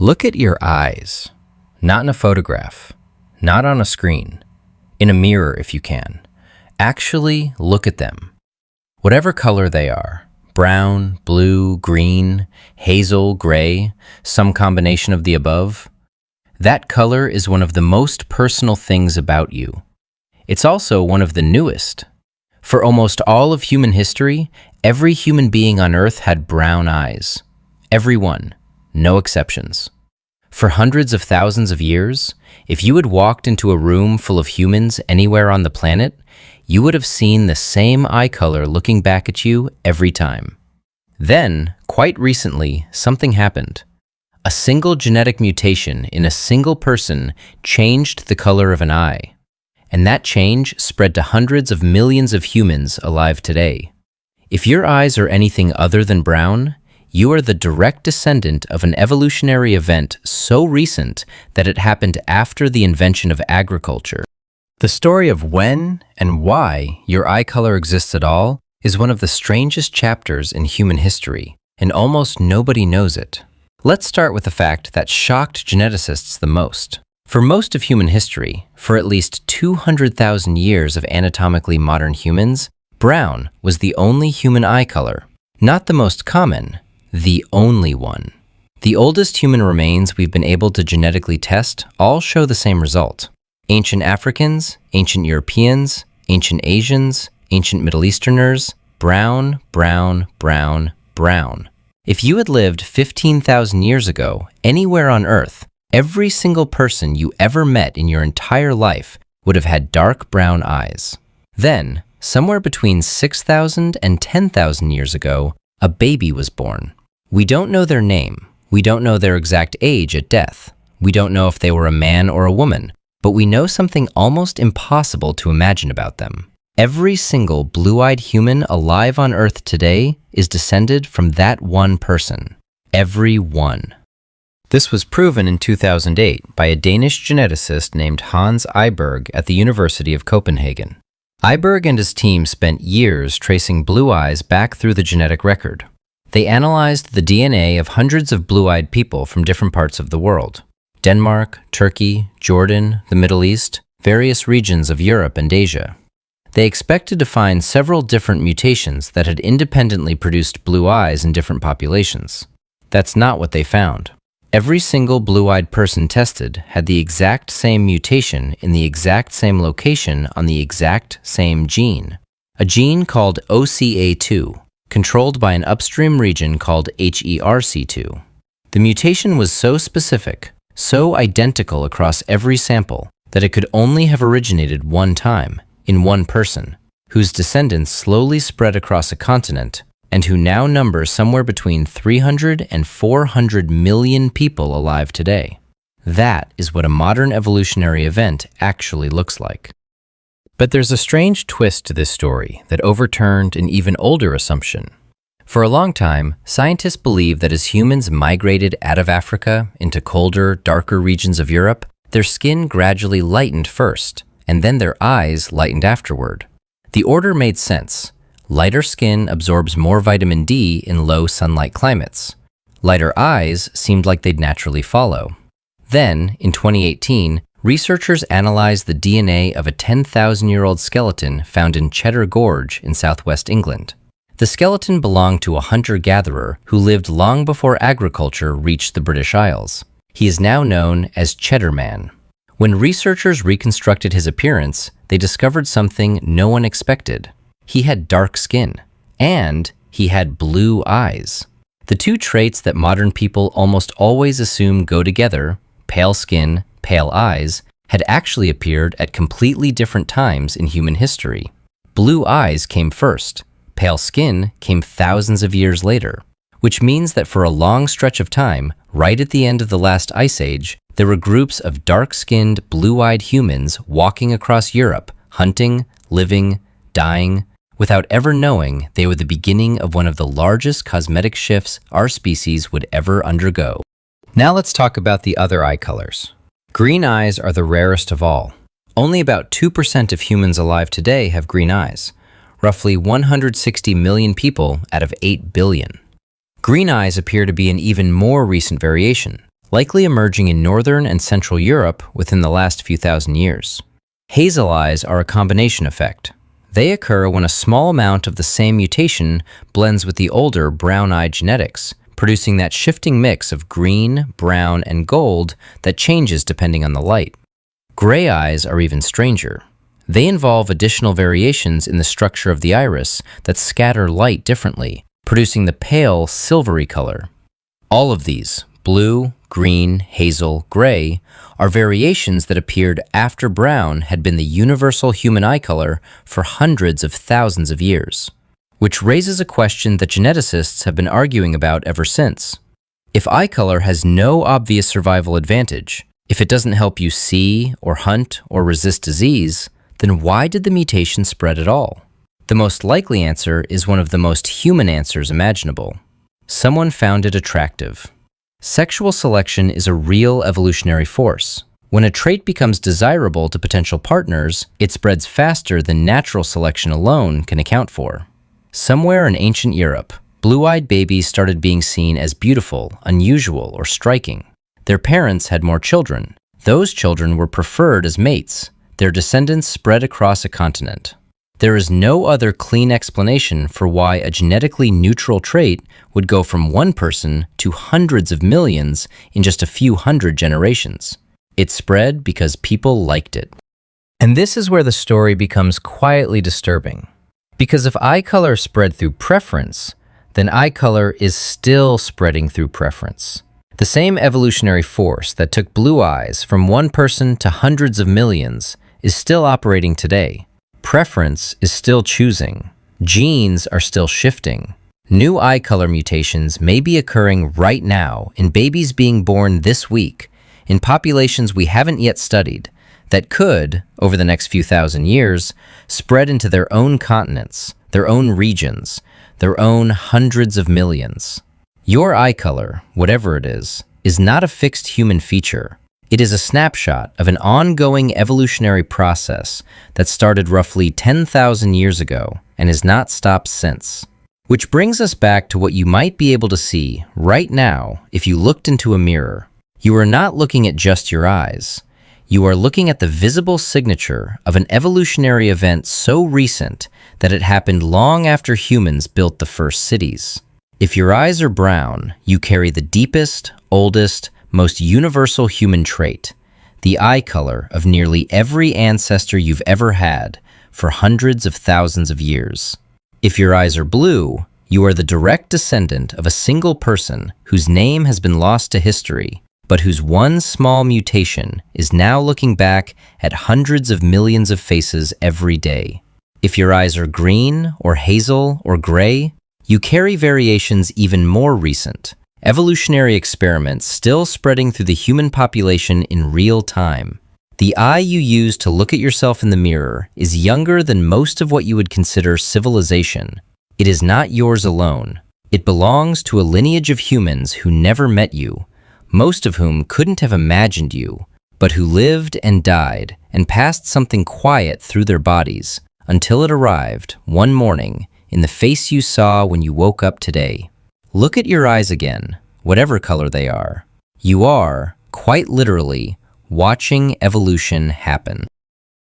Look at your eyes. Not in a photograph, not on a screen, in a mirror if you can. Actually, look at them. Whatever color they are, brown, blue, green, hazel, gray, some combination of the above, that color is one of the most personal things about you. It's also one of the newest. For almost all of human history, every human being on Earth had brown eyes. Every one, no exceptions. For hundreds of thousands of years, if you had walked into a room full of humans anywhere on the planet, you would have seen the same eye color looking back at you every time. Then, quite recently, something happened. A single genetic mutation in a single person changed the color of an eye. And that change spread to hundreds of millions of humans alive today. If your eyes are anything other than brown, you are the direct descendant of an evolutionary event so recent that it happened after the invention of agriculture. The story of when and why your eye color exists at all is one of the strangest chapters in human history, and almost nobody knows it. Let's start with a fact that shocked geneticists the most. For most of human history, for at least 200,000 years of anatomically modern humans, brown was the only human eye color. Not the most common, the only one. The oldest human remains we've been able to genetically test all show the same result. Ancient Africans, ancient Europeans, ancient Asians, ancient Middle Easterners, brown, brown, brown, brown. If you had lived 15,000 years ago, anywhere on Earth, every single person you ever met in your entire life would have had dark brown eyes. Then, somewhere between 6,000 and 10,000 years ago, a baby was born. We don't know their name. We don't know their exact age at death. We don't know if they were a man or a woman, but we know something almost impossible to imagine about them. Every single blue-eyed human alive on Earth today is descended from that one person. Every one. This was proven in 2008 by a Danish geneticist named Hans Eyberg at the University of Copenhagen. Eyberg and his team spent years tracing blue eyes back through the genetic record. They analyzed the DNA of hundreds of blue-eyed people from different parts of the world: Denmark, Turkey, Jordan, the Middle East, various regions of Europe and Asia. They expected to find several different mutations that had independently produced blue eyes in different populations. That's not what they found. Every single blue-eyed person tested had the exact same mutation in the exact same location on the exact same gene. A gene called OCA2, controlled by an upstream region called HERC2. The mutation was so specific, so identical across every sample, that it could only have originated one time, in one person, whose descendants slowly spread across a continent, and who now number somewhere between 300 and 400 million people alive today. That is what a modern evolutionary event actually looks like. But there's a strange twist to this story that overturned an even older assumption. For a long time, scientists believed that as humans migrated out of Africa into colder, darker regions of Europe, their skin gradually lightened first, and then their eyes lightened afterward. The order made sense. Lighter skin absorbs more vitamin D in low sunlight climates. Lighter eyes seemed like they'd naturally follow. Then, in 2018, researchers analyzed the DNA of a 10,000-year-old skeleton found in Cheddar Gorge in southwest England. The skeleton belonged to a hunter-gatherer who lived long before agriculture reached the British Isles. He is now known as Cheddar Man. When researchers reconstructed his appearance, they discovered something no one expected. He had dark skin, and he had blue eyes. The two traits that modern people almost always assume go together, pale skin, pale eyes, had actually appeared at completely different times in human history. Blue eyes came first. Pale skin came thousands of years later, which means that for a long stretch of time, right at the end of the last ice age, there were groups of dark-skinned, blue-eyed humans walking across Europe, hunting, living, dying, without ever knowing they were the beginning of one of the largest cosmetic shifts our species would ever undergo. Now let's talk about the other eye colors. Green eyes are the rarest of all. Only about 2% of humans alive today have green eyes, roughly 160 million people out of 8 billion. Green eyes appear to be an even more recent variation, likely emerging in Northern and Central Europe within the last few thousand years. Hazel eyes are a combination effect. They occur when a small amount of the same mutation blends with the older brown-eyed genetics, producing that shifting mix of green, brown, and gold that changes depending on the light. Gray eyes are even stranger. They involve additional variations in the structure of the iris that scatter light differently, producing the pale, silvery color. All of these, blue, green, hazel, gray, are variations that appeared after brown had been the universal human eye color for hundreds of thousands of years, which raises a question that geneticists have been arguing about ever since. If eye color has no obvious survival advantage, if it doesn't help you see or hunt or resist disease, then why did the mutation spread at all? The most likely answer is one of the most human answers imaginable. Someone found it attractive. Sexual selection is a real evolutionary force. When a trait becomes desirable to potential partners, it spreads faster than natural selection alone can account for. Somewhere in ancient Europe, blue-eyed babies started being seen as beautiful, unusual, or striking. Their parents had more children. Those children were preferred as mates. Their descendants spread across a continent. There is no other clean explanation for why a genetically neutral trait would go from one person to hundreds of millions in just a few hundred generations. It spread because people liked it. And this is where the story becomes quietly disturbing. Because if eye color spread through preference, then eye color is still spreading through preference. The same evolutionary force that took blue eyes from one person to hundreds of millions is still operating today. Preference is still choosing. Genes are still shifting. New eye color mutations may be occurring right now in babies being born this week, in populations we haven't yet studied, that could, over the next few thousand years, spread into their own continents, their own regions, their own hundreds of millions. Your eye color, whatever it is not a fixed human feature. It is a snapshot of an ongoing evolutionary process that started roughly 10,000 years ago and has not stopped since. Which brings us back to what you might be able to see right now if you looked into a mirror. You are not looking at just your eyes. You are looking at the visible signature of an evolutionary event so recent that it happened long after humans built the first cities. If your eyes are brown, you carry the deepest, oldest, most universal human trait, the eye color of nearly every ancestor you've ever had for hundreds of thousands of years. If your eyes are blue, you are the direct descendant of a single person whose name has been lost to history, but whose one small mutation is now looking back at hundreds of millions of faces every day. If your eyes are green or hazel or gray, you carry variations even more recent. Evolutionary experiments still spreading through the human population in real time. The eye you use to look at yourself in the mirror is younger than most of what you would consider civilization. It is not yours alone. It belongs to a lineage of humans who never met you, most of whom couldn't have imagined you, but who lived and died and passed something quiet through their bodies until it arrived one morning in the face you saw when you woke up today. Look at your eyes again, whatever color they are. You are, quite literally, watching evolution happen.